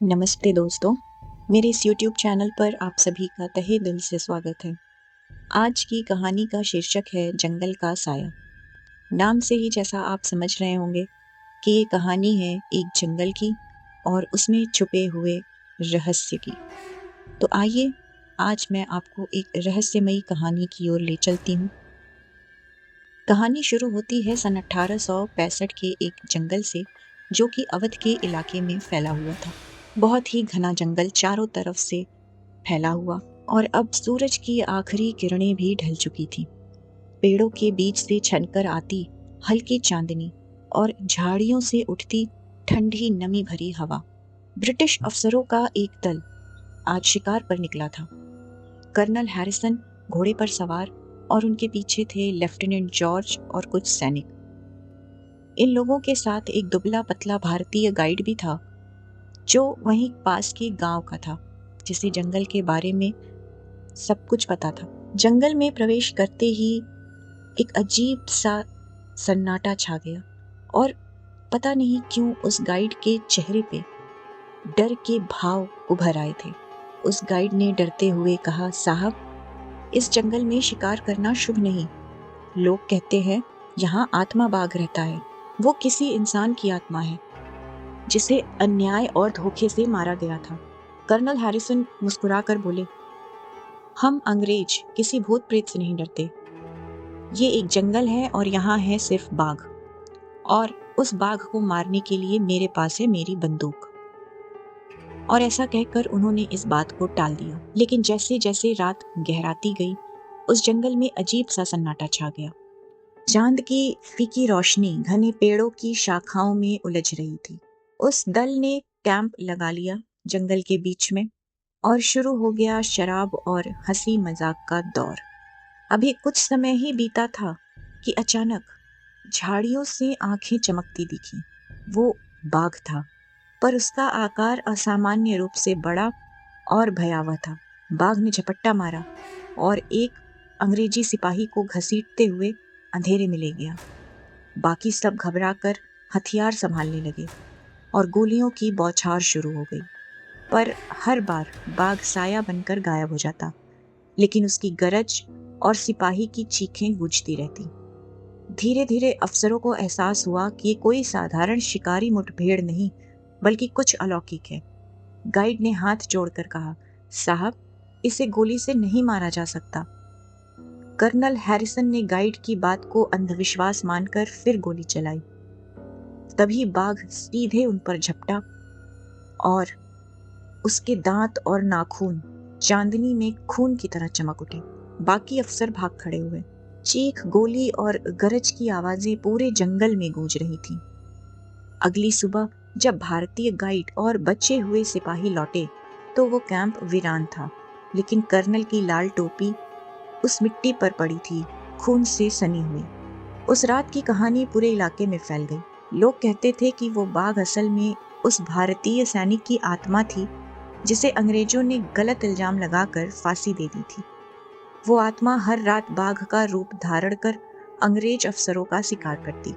नमस्ते दोस्तों, मेरे इस यूट्यूब चैनल पर आप सभी का तहे दिल से स्वागत है। आज की कहानी का शीर्षक है जंगल का साया। नाम से ही जैसा आप समझ रहे होंगे कि ये कहानी है एक जंगल की और उसमें छुपे हुए रहस्य की। तो आइए आज मैं आपको एक रहस्यमयी कहानी की ओर ले चलती हूँ। कहानी शुरू होती है सन 1865 के एक जंगल से, जो कि अवध के इलाके में फैला हुआ था। बहुत ही घना जंगल चारों तरफ से फैला हुआ और अब सूरज की आखिरी किरणें भी ढल चुकी थी। पेड़ों के बीच से छनकर आती हल्की चांदनी और झाड़ियों से उठती ठंडी नमी भरी हवा। ब्रिटिश अफसरों का एक दल आज शिकार पर निकला था। कर्नल हैरिसन घोड़े पर सवार और उनके पीछे थे लेफ्टिनेंट जॉर्ज और कुछ सैनिक। इन लोगों के साथ एक दुबला पतला भारतीय गाइड भी था, जो वहीं पास के गांव का था, जिसे जंगल के बारे में सब कुछ पता था। जंगल में प्रवेश करते ही एक अजीब सा सन्नाटा छा गया और पता नहीं क्यों उस गाइड के चेहरे पे डर के भाव उभर आए थे। उस गाइड ने डरते हुए कहा, साहब, इस जंगल में शिकार करना शुभ नहीं। लोग कहते हैं यहाँ आत्मा बाघ रहता है। वो किसी इंसान की आत्मा है जिसे अन्याय और धोखे से मारा गया था। कर्नल हैरिसन मुस्कुराकर बोले, हम अंग्रेज किसी भूत प्रेत से नहीं डरते। ये एक जंगल है और यहाँ है सिर्फ बाघ, और उस बाघ को मारने के लिए मेरे पास है मेरी बंदूक। और ऐसा कहकर उन्होंने इस बात को टाल दिया। लेकिन जैसे जैसे रात गहराती गई, उस जंगल में अजीब सा सन्नाटा छा गया। चांद की फीकी रोशनी घने पेड़ों की शाखाओं में उलझ रही थी। उस दल ने कैंप लगा लिया जंगल के बीच में और शुरू हो गया शराब और हंसी मजाक का दौर। अभी कुछ समय ही बीता था कि अचानक झाड़ियों से आंखें चमकती दिखी। वो बाघ था, पर उसका आकार असामान्य रूप से बड़ा और भयावह था। बाघ ने झपट्टा मारा और एक अंग्रेजी सिपाही को घसीटते हुए अंधेरे में ले गया। बाकी सब घबराकर हथियार संभालने लगे और गोलियों की बौछार शुरू हो गई। पर हर बार बाघ साया बनकर गायब हो जाता, लेकिन उसकी गरज और सिपाही की चीखें गूंजती रहती। धीरे धीरे अफसरों को एहसास हुआ कि ये कोई साधारण शिकारी मुठभेड़ नहीं, बल्कि कुछ अलौकिक है। गाइड ने हाथ जोड़कर कहा, साहब, इसे गोली से नहीं मारा जा सकता। कर्नल हैरिसन ने गाइड की बात को अंधविश्वास मानकर फिर गोली चलाई। तभी बाघ सीधे उन पर झपटा और उसके दांत और नाखून चांदनी में खून की तरह चमक उठे। बाकी अफसर भाग खड़े हुए। चीख, गोली और गरज की आवाजें पूरे जंगल में गूंज रही थीं। अगली सुबह जब भारतीय गाइड और बचे हुए सिपाही लौटे, तो वो कैंप वीरान था, लेकिन कर्नल की लाल टोपी उस मिट्टी पर पड़ी थी, खून से सनी हुई। उस रात की कहानी पूरे इलाके में फैल गई। लोग कहते थे कि वो बाघ असल में उस भारतीय सैनिक की आत्मा थी, जिसे अंग्रेजों ने गलत इल्जाम लगाकर फांसी दे दी थी। वो आत्मा हर रात बाघ का रूप धारण कर अंग्रेज अफसरों का शिकार करती।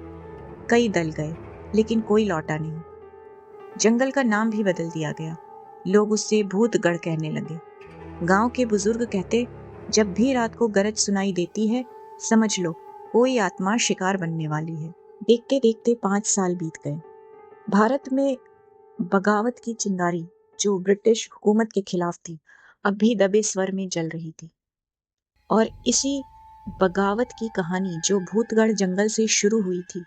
कई दल गए, लेकिन कोई लौटा नहीं। जंगल का नाम भी बदल दिया गया। लोग उससे भूतगढ़ कहने लगे। गांव के बुजुर्ग कहते, जब भी रात को गरज सुनाई देती है, समझ लो कोई आत्मा शिकार बनने वाली है। देखते देखते 5 साल बीत गए। भारत में बगावत की चिंगारी, जो ब्रिटिश हुकूमत के खिलाफ थी, अब भी दबे स्वर में जल रही थी। और इसी बगावत की कहानी, जो भूतगढ़ जंगल से शुरू हुई थी,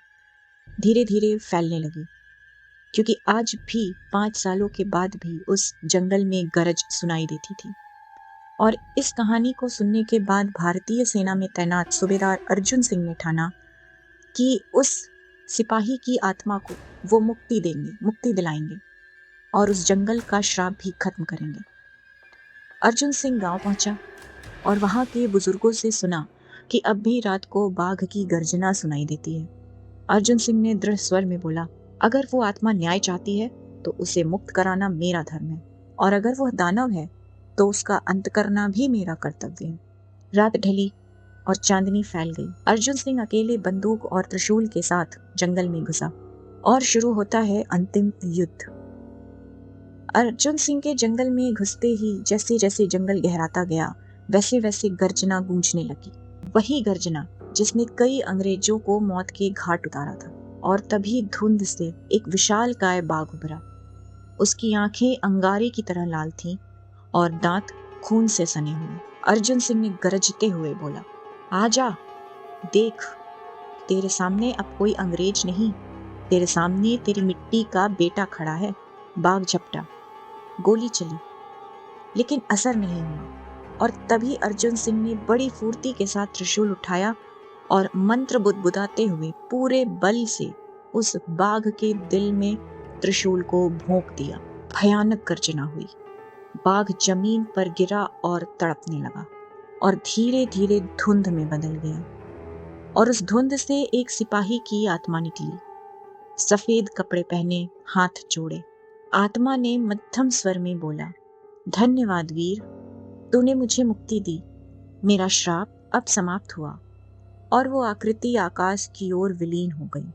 धीरे धीरे फैलने लगी, क्योंकि आज भी 5 सालों के बाद भी उस जंगल में गरज सुनाई देती थी। और इस कहानी को सुनने के बाद भारतीय सेना में तैनात सूबेदार अर्जुन सिंह ने ठाना कि उस सिपाही की आत्मा को वो मुक्ति देंगे, मुक्ति दिलाएंगे और उस जंगल का श्राप भी खत्म करेंगे। अर्जुन सिंह गांव पहुंचा और वहां के बुजुर्गों से सुना कि अब भी रात को बाघ की गर्जना सुनाई देती है। अर्जुन सिंह ने दृढ़ स्वर में बोला, अगर वो आत्मा न्याय चाहती है तो उसे मुक्त कराना मेरा धर्म है, और अगर वह दानव है तो उसका अंत करना भी मेरा कर्तव्य है। रात ढली और चांदनी फैल गई। अर्जुन सिंह अकेले बंदूक और त्रिशूल के साथ जंगल में घुसा और शुरू होता है अंतिम युद्ध। अर्जुन सिंह के जंगल में घुसते ही जैसे जैसे जंगल गहराता गया वैसे वैसे गर्जना गूंजने लगी। वही गर्जना जिसने कई अंग्रेजों को मौत के घाट उतारा था। और तभी धुंध से एक विशालकाय बाघ उभरा। उसकी आंखें अंगारे की तरह लाल थीं और दांत खून से सने हुए। अर्जुन सिंह ने गरजते हुए बोला, आजा, देख, तेरे सामने अब कोई अंग्रेज नहीं, तेरे सामने तेरी मिट्टी का बेटा खड़ा है। बाघ झपटा, गोली चली, लेकिन असर नहीं हुआ। और तभी अर्जुन सिंह ने बड़ी फुर्ती के साथ त्रिशूल उठाया और मंत्र बुदबुदाते हुए पूरे बल से उस बाघ के दिल में त्रिशूल को भोंक दिया। भयानक गर्जना हुई। बाघ जमीन पर गिरा और तड़पने लगा और धीरे धीरे धुंध में बदल गया। और उस धुंध से एक सिपाही की आत्मा निकली, सफेद कपड़े पहने, हाथ जोड़े। आत्मा ने मध्यम स्वर में बोला, धन्यवाद वीर, तूने मुझे मुक्ति दी, मेरा श्राप अब समाप्त हुआ। और वो आकृति आकाश की ओर विलीन हो गई।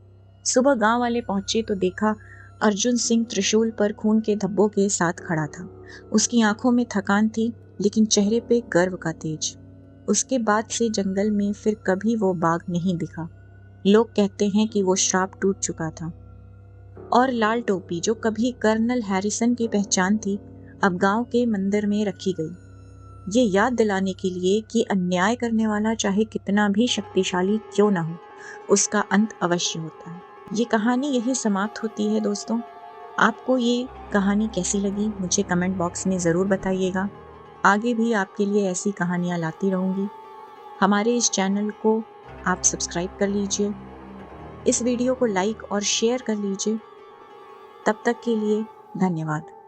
सुबह गांव वाले पहुंचे तो देखा अर्जुन सिंह त्रिशूल पर खून के धब्बों के साथ खड़ा था। उसकी आंखों में थकान थी, लेकिन चेहरे पे गर्व का तेज। उसके बाद से जंगल में फिर कभी वो बाघ नहीं दिखा। लोग कहते हैं कि वो श्राप टूट चुका था। और लाल टोपी जो कभी कर्नल हैरिसन की पहचान थी, अब गांव के मंदिर में रखी गई, ये याद दिलाने के लिए कि अन्याय करने वाला चाहे कितना भी शक्तिशाली क्यों ना हो, उसका अंत अवश्य होता है। ये कहानी यही समाप्त होती है दोस्तों। आपको ये कहानी कैसी लगी मुझे कमेंट बॉक्स में ज़रूर बताइएगा। आगे भी आपके लिए ऐसी कहानियाँ लाती रहूँगी। हमारे इस चैनल को आप सब्सक्राइब कर लीजिए, इस वीडियो को लाइक और शेयर कर लीजिए। तब तक के लिए धन्यवाद।